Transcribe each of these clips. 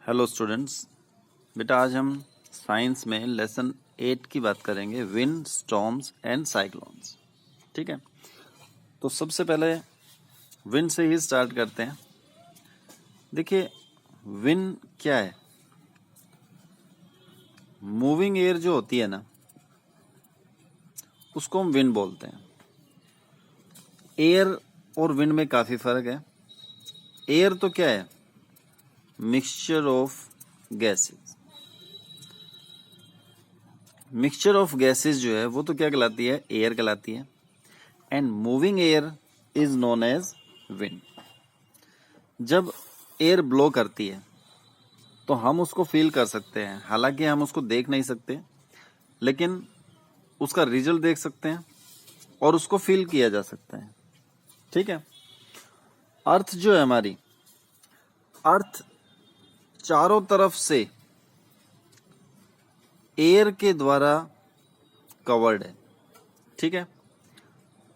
Hello students, बेटा आज हम साइंस में लेसन 8 की बात करेंगे, विंड, स्टॉर्म्स एंड साइक्लोन्स। ठीक है, तो सबसे पहले विंड से ही स्टार्ट करते हैं। देखिए, विंड क्या है? मूविंग एयर जो होती है ना, उसको हम विंड बोलते हैं। एयर और विंड में काफ़ी फर्क है। एयर तो क्या है? Mixture of gases. Mixture of gases जो है वो तो क्या कहलाती है? एयर कहलाती है। And moving air is known as wind. जब एयर ब्लो करती है तो हम उसको फील कर सकते हैं, हालांकि हम उसको देख नहीं सकते, लेकिन उसका रिजल्ट देख सकते हैं और उसको फील किया जा सकता है। ठीक है, अर्थ जो है हमारी, अर्थ चारों तरफ से एयर के द्वारा कवर्ड है। ठीक है,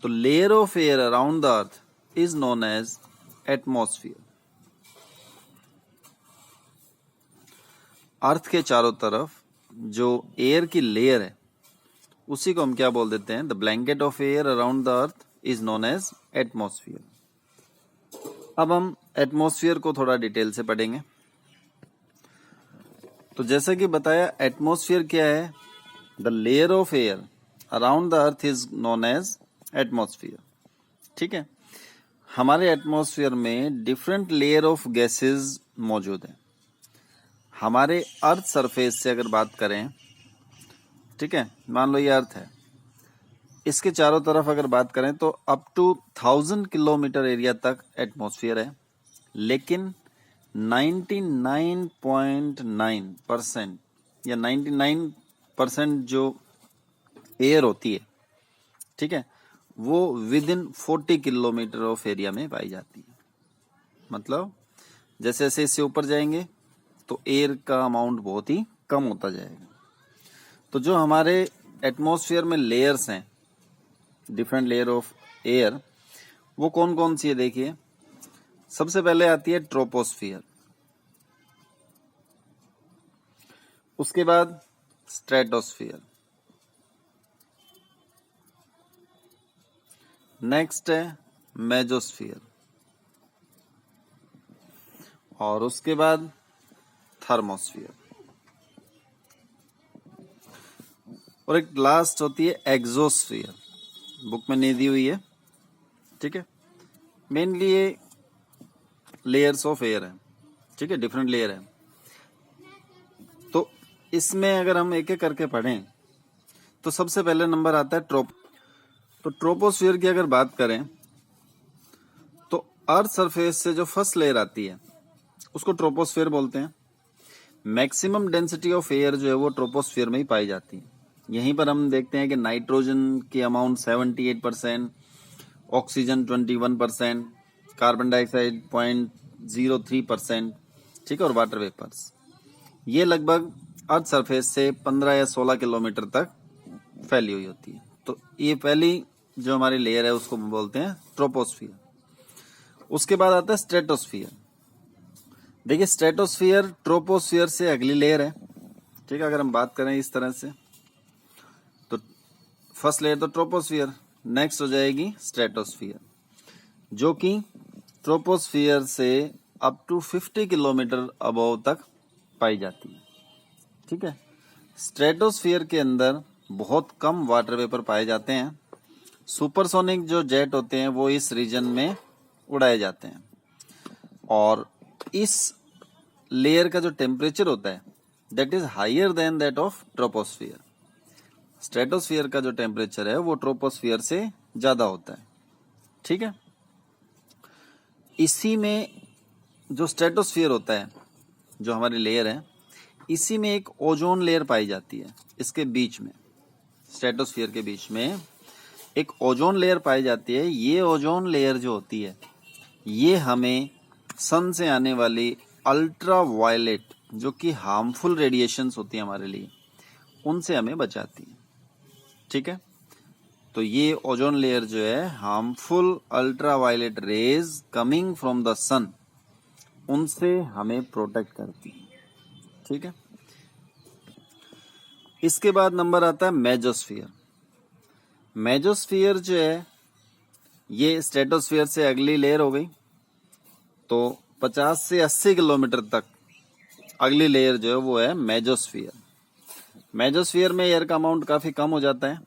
तो layer of air around the earth is known as atmosphere. Earth के चारों तरफ जो एयर की लेयर है उसी को हम क्या बोल देते हैं? The blanket of air around the earth is known as atmosphere. अब हम एटमॉस्फेयर को थोड़ा डिटेल से पढ़ेंगे। तो जैसा कि बताया, एटमॉस्फेयर क्या है? The layer of air around the earth is known as atmosphere. ठीक है, हमारे एटमॉस्फेयर में डिफरेंट लेयर ऑफ गैसेस मौजूद हैं। हमारे अर्थ सरफेस से अगर बात करें, ठीक है, मान लो ये अर्थ है, इसके चारों तरफ अगर बात करें तो अप टू 1000 किलोमीटर एरिया तक एटमॉस्फेयर है, लेकिन 99.9% या 99% जो एयर होती है, ठीक है, वो with in 40 kilometre of area में पाई जाती है। मतलब जैसे जैसे इससे ऊपर जाएंगे तो एयर का अमाउंट बहुत ही कम होता जाएगा। तो जो हमारे एटमॉस्फेयर में लेयर्स हैं, डिफरेंट लेयर ऑफ एयर, वो कौन कौन सी है? देखिए, सबसे पहले आती है ट्रोपोस्फियर, उसके बाद स्ट्रेटोस्फियर, नेक्स्ट है मेजोस्फियर, और उसके बाद थर्मोस्फियर, और एक लास्ट होती है एक्सोस्फियर। बुक में नहीं दी हुई है, ठीक है। मेनली ये लेयर्स ऑफ एयर है, ठीक है, डिफरेंट लेयर है। तो इसमें अगर हम एक एक करके पढ़ें तो सबसे पहले नंबर आता है तो ट्रोपोस्फियर की अगर बात करें तो अर्थ सरफेस से जो फर्स्ट लेयर आती है उसको ट्रोपोस्फियर बोलते हैं। मैक्सिमम डेंसिटी ऑफ एयर जो है वो ट्रोपोस्फियर में ही पाई जाती है। यहीं पर हम देखते हैं कि नाइट्रोजन की अमाउंट 78%, ऑक्सीजन 21%, कार्बन डाइऑक्साइड 0.03%, ठीक है, और वाटर वेपर्स ये लगभग अर्थ सरफेस से 15 या 16 किलोमीटर तक फैली हुई होती है। तो ये पहली जो हमारी लेयर है उसको बोलते हैं ट्रोपोस्फियर। उसके बाद आता है स्ट्रेटोस्फियर। देखिए, स्ट्रेटोस्फियर ट्रोपोस्फियर से अगली लेयर है, ठीक है। अगर हम बात करें इस तरह से तो फर्स्ट लेयर तो ट्रोपोस्फियर, नेक्स्ट हो जाएगी स्ट्रेटोस्फियर, जो कि ट्रोपोस्फियर से अप टू 50 किलोमीटर अबव तक पाई जाती है, ठीक है। स्ट्रेटोस्फियर के अंदर बहुत कम वाटर वेपर पाए जाते हैं। सुपरसोनिक जो जेट होते हैं वो इस रीजन में उड़ाए जाते हैं, और इस लेयर का जो टेम्परेचर होता है that is higher than that of troposphere. Stratosphere का जो टेम्परेचर है वो ट्रोपोस्फियर से ज्यादा होता है, ठीक है। इसी में जो स्ट्रेटोस्फियर होता है, जो हमारी लेयर है, इसी में एक ओजोन लेयर पाई जाती है। इसके बीच में, स्ट्रेटोस्फियर के बीच में एक ओजोन लेयर पाई जाती है। ये ओजोन लेयर जो होती है ये हमें सन से आने वाली अल्ट्रा वायलेट जो कि हार्मफुल रेडिएशंस होती है हमारे लिए, उनसे हमें बचाती है, ठीक है। तो ये ओजोन लेयर जो है harmful ultra violet rays coming from the sun, उनसे हमें प्रोटेक्ट करती है, ठीक है। इसके बाद नंबर आता है मेजोस्फीयर। मेजोस्फीयर जो है ये स्ट्रेटोस्फीयर से अगली लेयर हो गई, तो 50 से 80 किलोमीटर तक अगली लेयर जो है वो है मेजोस्फीयर। मेजोस्फीयर में एयर का अमाउंट काफी कम हो जाता है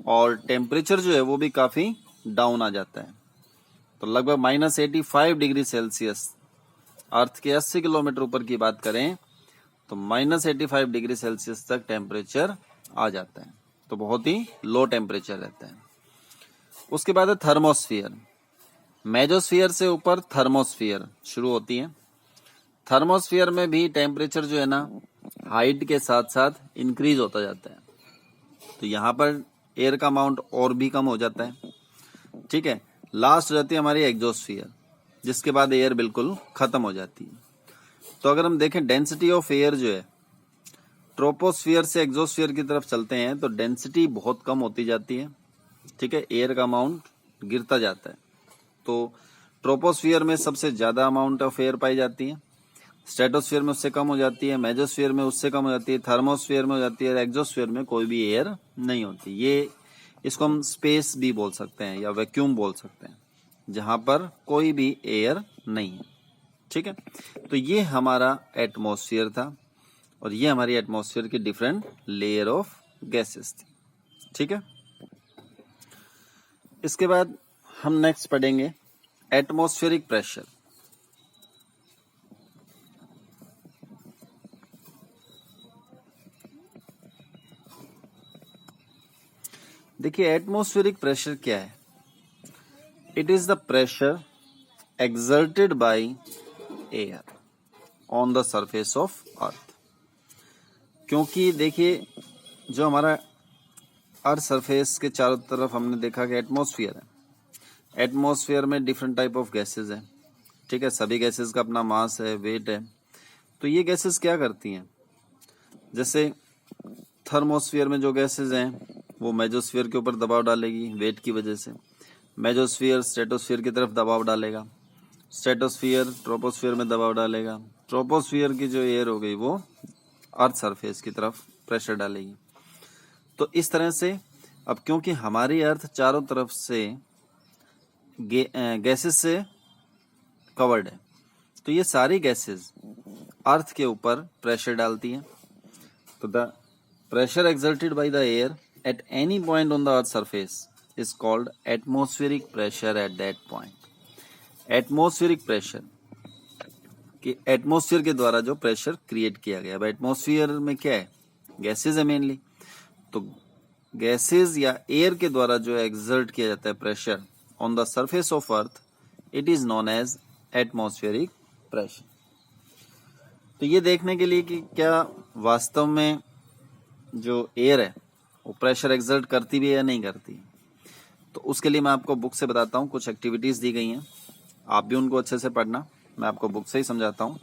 और टेम्परेचर जो है वो भी काफी डाउन आ जाता है। तो लगभग -85 डिग्री सेल्सियस, अर्थ के 80 किलोमीटर ऊपर की बात करें तो -85 डिग्री सेल्सियस तक टेम्परेचर आ जाता है, तो बहुत ही लो टेम्परेचर रहता है। उसके बाद है थर्मोस्फियर। मेजोस्फियर से ऊपर थर्मोस्फियर शुरू होती है। थर्मोस्फियर में भी टेम्परेचर जो है ना हाइट के साथ साथ इंक्रीज होता जाता है, तो यहाँ पर एयर का अमाउंट और भी कम हो जाता है। ठीक है, लास्ट हो जाती है हमारी एग्जोस्फियर, जिसके बाद एयर बिल्कुल खत्म हो जाती है। तो अगर हम देखें डेंसिटी ऑफ एयर जो है, ट्रोपोस्फियर से एग्जोस्फियर की तरफ चलते हैं तो डेंसिटी बहुत कम होती जाती है। ठीक है, एयर का अमाउंट गिरता जाता है। तो ट्रोपोस्फियर में सबसे ज्यादा अमाउंट ऑफ एयर पाई जाती है, स्ट्रेटोस्फियर में उससे कम हो जाती है, मेजोस्फियर में उससे कम हो जाती है, थर्मोस्फियर में हो जाती है, एग्जोस्फियर में कोई भी एयर नहीं होती। ये इसको हम स्पेस भी बोल सकते हैं या वैक्यूम बोल सकते हैं, जहां पर कोई भी एयर नहीं है। ठीक है, तो ये हमारा एटमॉस्फेयर था और ये हमारी एटमॉस्फेयर की डिफरेंट लेयर ऑफ गैसेस थी। ठीक है, इसके बाद हम नेक्स्ट पढ़ेंगे एटमॉस्फेरिक प्रेशर। देखिए एटमॉस्फेरिक प्रेशर क्या है? It is the pressure exerted by air on the surface of earth। क्योंकि देखिए जो हमारा अर्थ सरफेस के चारों तरफ हमने देखा कि एटमॉस्फेयर है, एटमॉस्फेयर में डिफरेंट टाइप ऑफ गैसेस हैं। ठीक है, सभी गैसेस का अपना मास है, वेट है। तो ये गैसेस क्या करती हैं, जैसे थर्मोस्फेयर में जो गैसेस हैं वो मेजोस्फेयर के ऊपर दबाव डालेगी वेट की वजह से, मेजोस्फेयर स्ट्रेटोस्फेयर की तरफ दबाव डालेगा, स्ट्रेटोस्फियर ट्रोपोस्फियर में दबाव डालेगा, ट्रोपोस्फियर की जो एयर हो गई वो अर्थ सरफेस की तरफ प्रेशर डालेगी। तो इस तरह से अब क्योंकि हमारी अर्थ चारों तरफ से गैसेस से कवर्ड है, तो ये सारी गैसेस अर्थ के ऊपर प्रेशर डालती हैं। तो the pressure exerted by the air at any point on the earth surface is called atmospheric pressure at that point. Atmospheric pressure कि एटमॉस्फेयर के द्वारा जो प्रेशर क्रिएट किया गया। अब एटमॉस्फेयर में क्या है, गैसेज है मेनली, तो गैसेज या एयर के द्वारा जो एक्सर्ट किया जाता है pressure on the surface of earth, it is known as atmospheric pressure. तो ये देखने के लिए कि क्या वास्तव में जो एयर है वो प्रेशर एक्सर्ट करती भी है या नहीं करती, तो उसके लिए मैं आपको बुक से बताता हूँ। कुछ एक्टिविटीज दी गई हैं, आप भी उनको अच्छे से पढ़ना, मैं आपको बुक से ही समझाता हूं।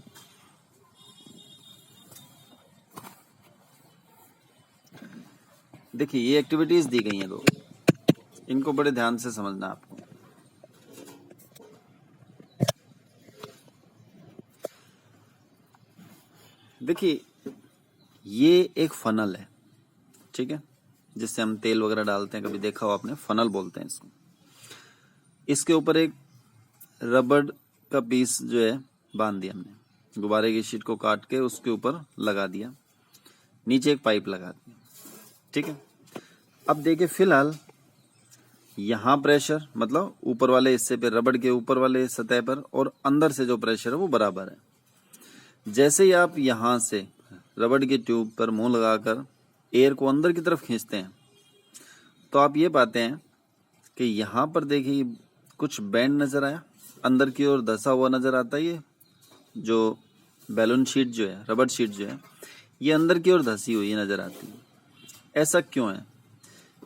देखिए ये एक्टिविटीज दी गई हैं दो, इनको बड़े ध्यान से समझना आपको। देखिए ये एक फनल है, ठीक है, जिससे हम तेल वगैरह डालते हैं, कभी देखा हो आपने, फनल बोलते हैं इसको। इसके ऊपर एक रबड़ का पीस जो है बांध दिया हमने, गुब्बारे की शीट को काट के उसके ऊपर लगा दिया, नीचे एक पाइप लगा दी। ठीक है, अब देखिए फिलहाल यहाँ प्रेशर मतलब ऊपर वाले हिस्से पे, रबड़ के ऊपर वाले सतह पर, और अंदर से जो प्रेशर है वो बराबर है। जैसे ही आप यहाँ से रबड़ की ट्यूब पर मुंह लगाकर एयर को अंदर की तरफ खींचते हैं तो आप ये पाते हैं कि यहाँ पर देखिए कुछ बैंड नजर आया, अंदर की ओर धंसा हुआ नजर आता है। ये जो बैलून शीट जो है, रबड़ शीट जो है, ये अंदर की ओर धंसी हुई नजर आती है। ऐसा क्यों है?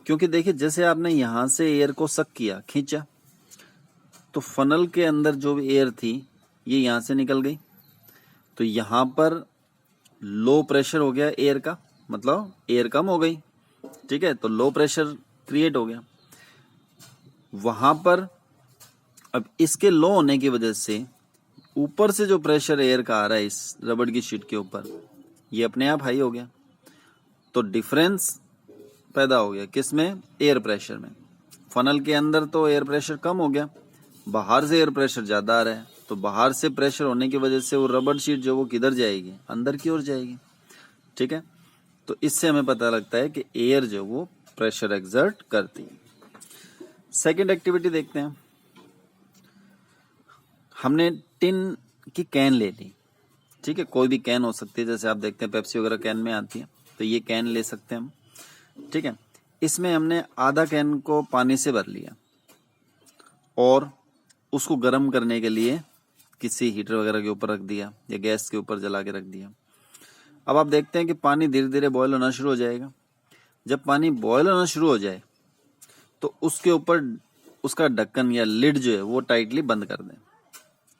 क्योंकि देखिए जैसे आपने यहाँ से एयर को सक किया, खींचा, तो फनल के अंदर जो एयर थी ये यहाँ से निकल गई, तो यहाँ पर लो प्रेशर हो गया एयर का, मतलब एयर कम हो गई। ठीक है, तो लो प्रेशर क्रिएट हो गया वहां पर। अब इसके लो होने की वजह से ऊपर से जो प्रेशर एयर का आ रहा है इस रबड़ की शीट के ऊपर, ये अपने आप हाई हो गया, तो डिफरेंस पैदा हो गया किसमें, एयर प्रेशर में। फनल के अंदर तो एयर प्रेशर कम हो गया, बाहर से एयर प्रेशर ज्यादा आ रहा है, तो बाहर से प्रेशर होने की वजह से वो रबर शीट जो वो किधर जाएगी, अंदर की ओर जाएगी। ठीक है, तो इससे हमें पता लगता है कि एयर जो वो प्रेशर एक्सर्ट करती है। सेकेंड एक्टिविटी देखते हैं। हमने टिन की कैन ले ली, ठीक है, कोई भी कैन हो सकती है, जैसे आप देखते हैं पेप्सी वगैरह कैन में आती है, तो ये कैन ले सकते हैं हम। ठीक है, इसमें हमने आधा कैन को पानी से भर लिया और उसको गर्म करने के लिए किसी हीटर वगैरह के ऊपर रख दिया या गैस के ऊपर जला के रख दिया। अब आप देखते हैं कि पानी धीरे धीरे बॉयल होना शुरू हो जाएगा। जब पानी बॉयल होना शुरू हो जाए तो उसके ऊपर उसका ढक्कन या लिड जो है वो टाइटली बंद कर दें।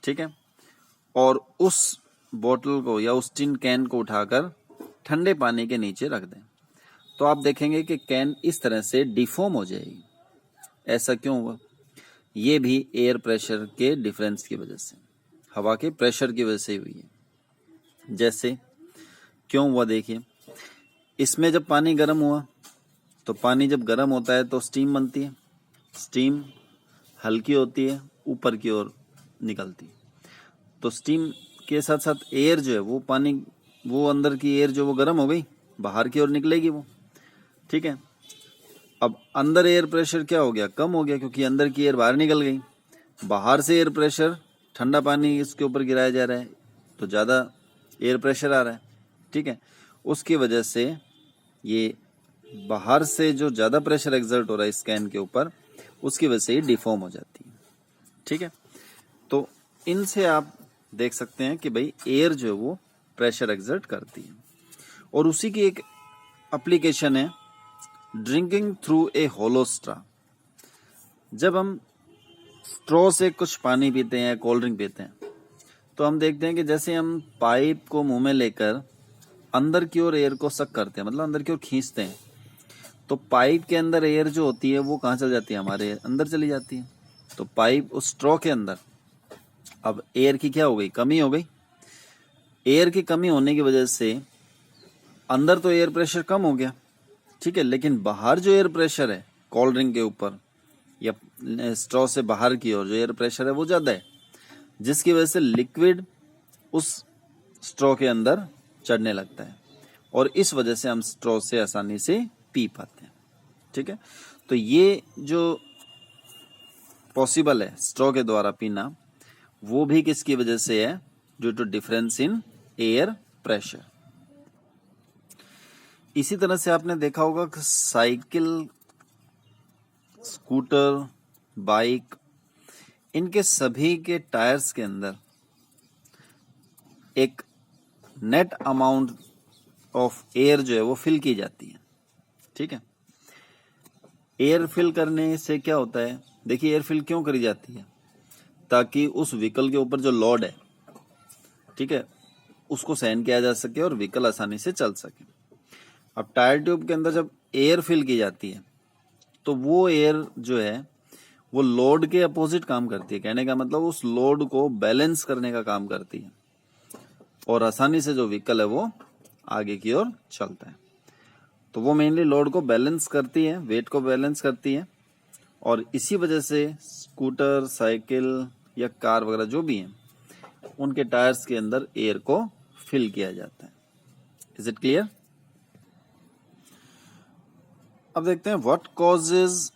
ठीक है, और उस बोतल को या उस टिन कैन को उठाकर ठंडे पानी के नीचे रख दें। तो आप देखेंगे कि कैन इस तरह से डिफॉर्म हो जाएगी। ऐसा क्यों हुआ? ये भी एयर प्रेशर के डिफरेंस की वजह से, हवा के प्रेशर की वजह से हुई है। जैसे क्यों हुआ, देखिए, इसमें जब पानी गर्म हुआ तो पानी जब गर्म होता है तो स्टीम बनती है, स्टीम हल्की होती है, ऊपर की ओर निकलती है, तो स्टीम के साथ साथ एयर जो है वो पानी, वो अंदर की एयर जो वो गर्म हो गई, बाहर की ओर निकलेगी वो। ठीक है, अब अंदर एयर प्रेशर क्या हो गया, कम हो गया, क्योंकि अंदर की एयर बाहर निकल गई। बाहर से एयर प्रेशर, ठंडा पानी इसके ऊपर गिराया जा रहा है तो ज़्यादा एयर प्रेशर आ रहा है। ठीक है, उसकी वजह से ये बाहर से जो ज़्यादा प्रेशर एक्सर्ट हो रहा है इस कैन के ऊपर, उसकी वजह से ये डिफॉर्म हो जाती है। ठीक है, तो इनसे आप देख सकते हैं कि भाई एयर जो है वो प्रेशर एक्सर्ट करती है। और उसी की एक एप्लीकेशन है drinking through a hollow straw. जब हम स्ट्रॉ से कुछ पानी पीते हैं, कोल्ड ड्रिंक पीते हैं, तो हम देखते हैं कि जैसे हम पाइप को मुंह में लेकर अंदर की ओर एयर को सक करते हैं, मतलब अंदर की ओर खींचते हैं, तो पाइप के अंदर एयर जो होती है वो कहाँ चल जाती है, हमारे अंदर चली जाती है। तो पाइप उस स्ट्रॉ के अंदर, अब एयर की क्या हो गई, कमी हो गई। एयर की कमी होने की वजह से अंदर तो एयर प्रेशर कम हो गया, ठीक है, लेकिन बाहर जो एयर प्रेशर है कोल्ड ड्रिंक के ऊपर या स्ट्रॉ से बाहर की ओर जो एयर प्रेशर है वो ज्यादा है, जिसकी वजह से लिक्विड उस स्ट्रॉ के अंदर चढ़ने लगता है और इस वजह से हम स्ट्रॉ से आसानी से पी पाते हैं। ठीक है, तो ये जो पॉसिबल है स्ट्रॉ के द्वारा पीना, वो भी किसकी वजह से है, due to difference in air pressure. इसी तरह से आपने देखा होगा कि साइकिल, स्कूटर, बाइक, इनके सभी के टायर्स के अंदर एक नेट अमाउंट ऑफ एयर जो है वो फिल की जाती है। ठीक है, एयर फिल करने से क्या होता है, देखिए एयर फिल क्यों करी जाती है, ताकि उस व्हीकल के ऊपर जो लोड है, ठीक है, उसको सहन किया जा सके और व्हीकल आसानी से चल सके। अब टायर ट्यूब के अंदर जब एयर फिल की जाती है तो वो एयर जो है वो लोड के अपोजिट काम करती है। कहने का मतलब उस लोड को बैलेंस करने का काम करती है और आसानी से जो व्हीकल है वो आगे की ओर चलता है। तो वो मेनली लोड को बैलेंस करती है, वेट को बैलेंस करती है, और इसी वजह से स्कूटर, साइकिल या कार वगैरह जो भी हैं, उनके टायर्स के अंदर एयर को फिल किया जाता है। Is it clear? अब देखते हैं what causes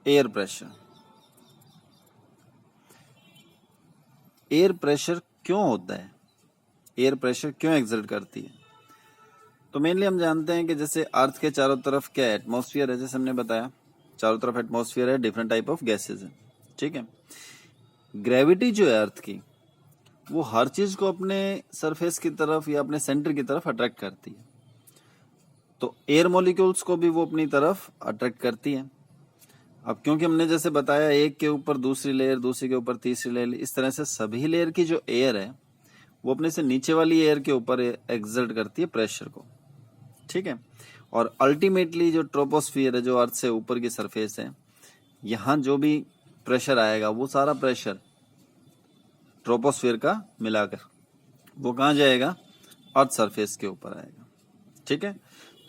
air pressure. Air pressure क्यों होता है, एयर प्रेशर क्यों एक्सर्ट करती है? तो मेनली हम जानते हैं कि जैसे अर्थ के चारों तरफ क्या है, एटमॉस्फेयर है, जैसे हमने बताया चारों तरफ एटमॉस्फेयर है, डिफरेंट टाइप ऑफ गैसेस है। ठीक है, ग्रेविटी जो है अर्थ की, वो हर चीज को अपने सरफेस की तरफ या अपने सेंटर की तरफ अट्रैक्ट करती है। तो एयर मॉलिक्यूल्स को भी वो अपनी तरफ अट्रैक्ट करती है। अब क्योंकि हमने जैसे बताया एक के ऊपर दूसरी लेयर, दूसरी के ऊपर तीसरी लेयर, इस तरह से सभी लेयर की जो एयर है वो अपने से नीचे वाली एयर के ऊपर एक्सर्ट करती है प्रेशर को। ठीक है, और अल्टीमेटली जो ट्रोपोस्फियर है, जो अर्थ से ऊपर की सरफेस है, यहाँ जो भी प्रेशर आएगा वो सारा प्रेशर ट्रोपोस्फियर का मिलाकर वो कहाँ जाएगा? अर्थ सरफेस के ऊपर आएगा। ठीक है,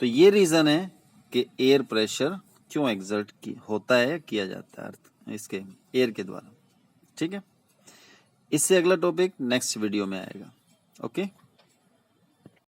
तो ये रीजन है कि एयर प्रेशर क्यों एक्सर्ट होता है, किया जाता है अर्थ इसके एयर के द्वारा। ठीक है, इससे अगला टॉपिक नेक्स्ट वीडियो में आएगा। ओके।